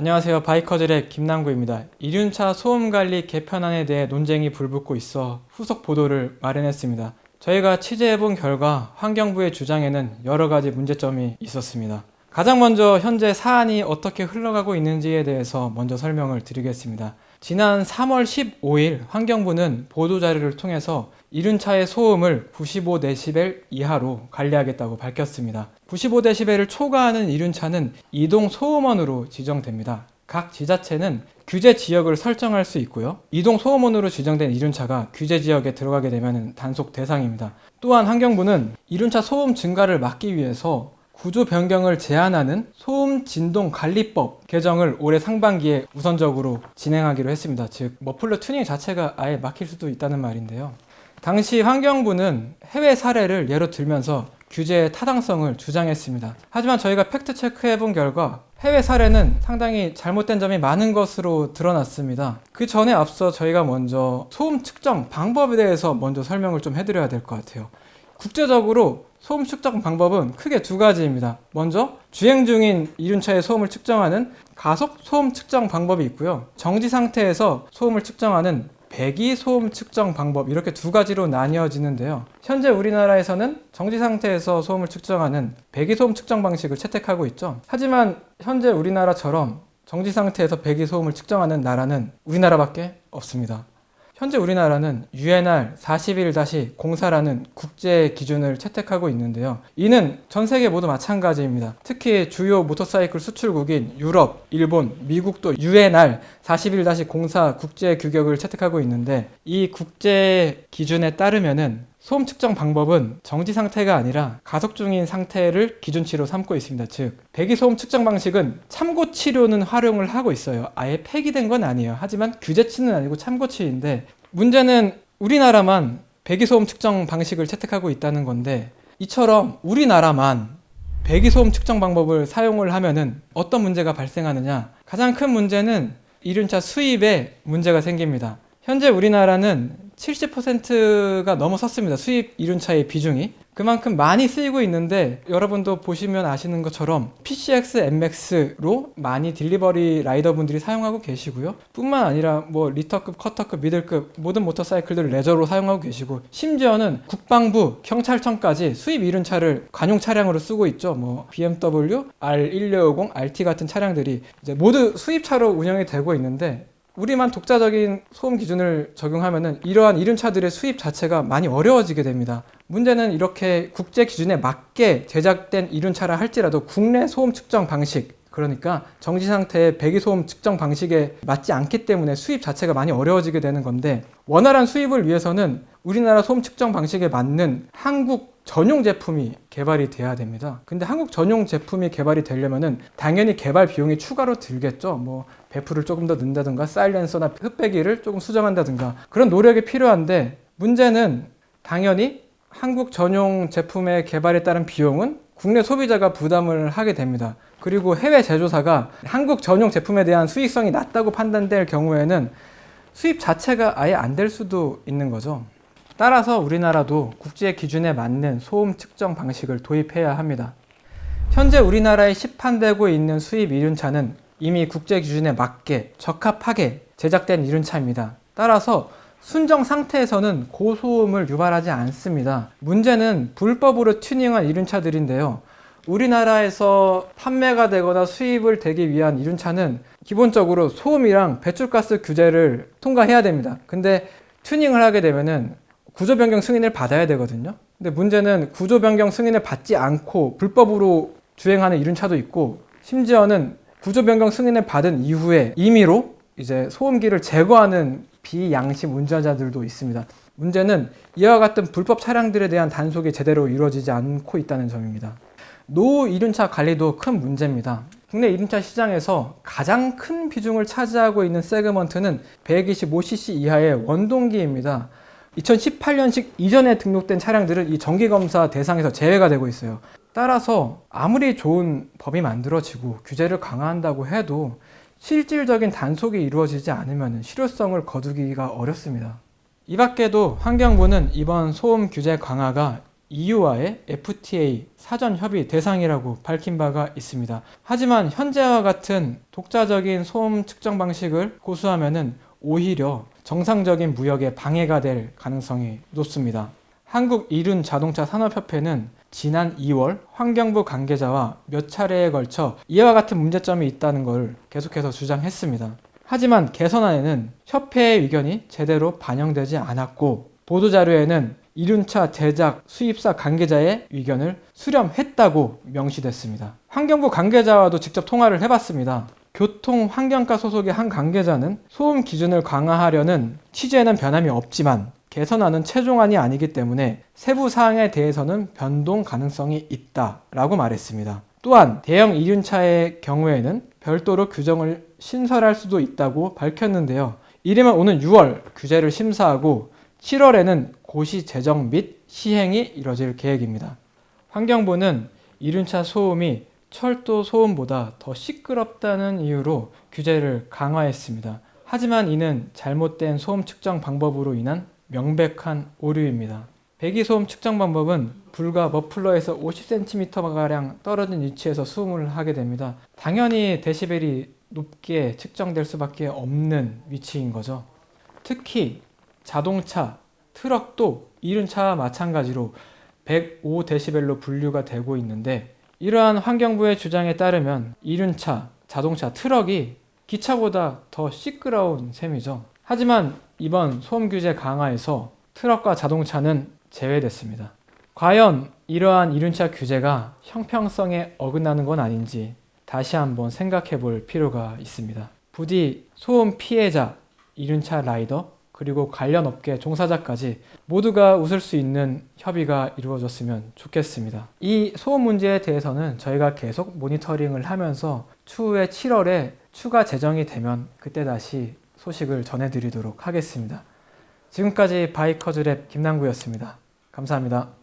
안녕하세요. 바이커즐의 김남구입니다. 이륜차 소음관리 개편안에 대해 논쟁이 불붙고 있어 후속 보도를 마련했습니다. 저희가 취재해본 결과 환경부의 주장에는 여러 가지 문제점이 있었습니다. 가장 먼저 현재 사안이 어떻게 흘러가고 있는지에 대해서 먼저 설명을 드리겠습니다. 지난 3월 15일 환경부는 보도자료를 통해서 이륜차의 소음을 95dB 이하로 관리하겠다고 밝혔습니다. 95dB를 초과하는 이륜차는 이동 소음원으로 지정됩니다. 각 지자체는 규제 지역을 설정할 수 있고요. 이동 소음원으로 지정된 이륜차가 규제 지역에 들어가게 되면 단속 대상입니다. 또한 환경부는 이륜차 소음 증가를 막기 위해서 구조 변경을 제한하는 소음 진동 관리법 개정을 올해 상반기에 우선적으로 진행하기로 했습니다. 즉 머플러 튜닝 자체가 아예 막힐 수도 있다는 말인데요. 당시 환경부는 해외 사례를 예로 들면서 규제의 타당성을 주장했습니다. 하지만 저희가 팩트 체크해본 결과 해외 사례는 상당히 잘못된 점이 많은 것으로 드러났습니다. 그 전에 앞서 저희가 먼저 소음 측정 방법에 대해서 먼저 설명을 좀 해드려야 될 것 같아요. 국제적으로 소음 측정 방법은 크게 두 가지입니다. 먼저 주행 중인 이륜차의 소음을 측정하는 가속 소음 측정 방법이 있고요. 정지 상태에서 소음을 측정하는 배기 소음 측정 방법, 이렇게 두 가지로 나뉘어지는데요. 현재 우리나라에서는 정지 상태에서 소음을 측정하는 배기 소음 측정 방식을 채택하고 있죠. 하지만 현재 우리나라처럼 정지 상태에서 배기 소음을 측정하는 나라는 우리나라밖에 없습니다. 현재 우리나라는 UNR 41-04라는 국제 기준을 채택하고 있는데요. 이는 전 세계 모두 마찬가지입니다. 특히 주요 모터사이클 수출국인 유럽, 일본, 미국도 UNR 41-04 국제 규격을 채택하고 있는데, 이 국제 기준에 따르면은 소음 측정 방법은 정지 상태가 아니라 가속 중인 상태를 기준치로 삼고 있습니다. 즉, 배기 소음 측정 방식은 참고 치료는 활용을 하고 있어요. 아예 폐기된 건 아니에요. 하지만 규제치는 아니고 참고치인데, 문제는 우리나라만 배기 소음 측정 방식을 채택하고 있다는 건데, 이처럼 우리나라만 배기 소음 측정 방법을 사용을 하면은 어떤 문제가 발생하느냐? 가장 큰 문제는 이륜차 수입에 문제가 생깁니다. 현재 우리나라는 70%가 넘어섰습니다. 수입 이륜차의 비중이. 그만큼 많이 쓰이고 있는데, 여러분도 보시면 아시는 것처럼 PCX, MX로 많이 딜리버리 라이더분들이 사용하고 계시고요. 뿐만 아니라 리터급, 커터급, 미들급 모든 모터사이클들을 레저로 사용하고 계시고, 심지어는 국방부, 경찰청까지 수입 이륜차를 관용 차량으로 쓰고 있죠. BMW, R1650, RT 같은 차량들이 이제 모두 수입차로 운영이 되고 있는데, 우리만 독자적인 소음 기준을 적용하면은 이러한 이륜차들의 수입 자체가 많이 어려워지게 됩니다. 문제는 이렇게 국제 기준에 맞게 제작된 이륜차라 할지라도 국내 소음 측정 방식, 그러니까 정지 상태의 배기 소음 측정 방식에 맞지 않기 때문에 수입 자체가 많이 어려워지게 되는 건데, 원활한 수입을 위해서는 우리나라 소음 측정 방식에 맞는 한국 전용 제품이 개발이 돼야 됩니다. 근데 한국 전용 제품이 개발이 되려면은 당연히 개발 비용이 추가로 들겠죠. 배프를 조금 더 넣는다든가 사일렌서나 흡배기를 조금 수정한다든가 그런 노력이 필요한데, 문제는 당연히 한국 전용 제품의 개발에 따른 비용은 국내 소비자가 부담을 하게 됩니다. 그리고 해외 제조사가 한국 전용 제품에 대한 수익성이 낮다고 판단될 경우에는 수입 자체가 아예 안 될 수도 있는 거죠. 따라서 우리나라도 국제 기준에 맞는 소음 측정 방식을 도입해야 합니다. 현재 우리나라에 시판되고 있는 수입 이륜차는 이미 국제 기준에 맞게 적합하게 제작된 이륜차입니다. 따라서 순정 상태에서는 고소음을 유발하지 않습니다. 문제는 불법으로 튜닝한 이륜차들인데요. 우리나라에서 판매가 되거나 수입을 되기 위한 이륜차는 기본적으로 소음이랑 배출가스 규제를 통과해야 됩니다. 근데 튜닝을 하게 되면은 구조 변경 승인을 받아야 되거든요. 근데 문제는 구조 변경 승인을 받지 않고 불법으로 주행하는 이륜차도 있고, 심지어는 구조 변경 승인을 받은 이후에 임의로 이제 소음기를 제거하는 비양심 운전자들도 있습니다. 문제는 이와 같은 불법 차량들에 대한 단속이 제대로 이루어지지 않고 있다는 점입니다. 노후 이륜차 관리도 큰 문제입니다. 국내 이륜차 시장에서 가장 큰 비중을 차지하고 있는 세그먼트는 125cc 이하의 원동기입니다. 2018년식 이전에 등록된 차량들은 이 정기검사 대상에서 제외가 되고 있어요. 따라서 아무리 좋은 법이 만들어지고 규제를 강화한다고 해도 실질적인 단속이 이루어지지 않으면 실효성을 거두기가 어렵습니다. 이 밖에도 환경부는 이번 소음 규제 강화가 EU와의 FTA 사전 협의 대상이라고 밝힌 바가 있습니다. 하지만 현재와 같은 독자적인 소음 측정 방식을 고수하면은 오히려 정상적인 무역에 방해가 될 가능성이 높습니다. 한국 이륜 자동차 산업협회는 지난 2월 환경부 관계자와 몇 차례에 걸쳐 이와 같은 문제점이 있다는 걸 계속해서 주장했습니다. 하지만 개선안에는 협회의 의견이 제대로 반영되지 않았고 보도자료에는 이륜차 제작 수입사 관계자의 의견을 수렴했다고 명시됐습니다. 환경부 관계자와도 직접 통화를 해봤습니다. 교통환경과 소속의 한 관계자는 소음 기준을 강화하려는 취지에는 변함이 없지만 개선안은 최종안이 아니기 때문에 세부 사항에 대해서는 변동 가능성이 있다라고 말했습니다. 또한 대형 이륜차의 경우에는 별도로 규정을 신설할 수도 있다고 밝혔는데요. 이르면 오는 6월 규제를 심사하고 7월에는 고시 제정 및 시행이 이뤄질 계획입니다. 환경부는 이륜차 소음이 철도 소음보다 더 시끄럽다는 이유로 규제를 강화했습니다. 하지만 이는 잘못된 소음 측정 방법으로 인한 명백한 오류입니다. 배기소음 측정 방법은 불과 머플러에서 50cm가량 떨어진 위치에서 소음을 하게 됩니다. 당연히 데시벨이 높게 측정될 수밖에 없는 위치인 거죠. 특히 자동차, 트럭도 이륜차와 마찬가지로 105dB로 분류가 되고 있는데 이러한 환경부의 주장에 따르면 이륜차, 자동차, 트럭이 기차보다 더 시끄러운 셈이죠. 하지만 이번 소음 규제 강화에서 트럭과 자동차는 제외됐습니다. 과연 이러한 이륜차 규제가 형평성에 어긋나는 건 아닌지 다시 한번 생각해 볼 필요가 있습니다. 부디 소음 피해자, 이륜차 라이더, 그리고 관련 업계 종사자까지 모두가 웃을 수 있는 협의가 이루어졌으면 좋겠습니다. 이 소음 문제에 대해서는 저희가 계속 모니터링을 하면서 추후에 7월에 추가 제정이 되면 그때 다시 소식을 전해드리도록 하겠습니다. 지금까지 바이커즈랩 김남구였습니다. 감사합니다.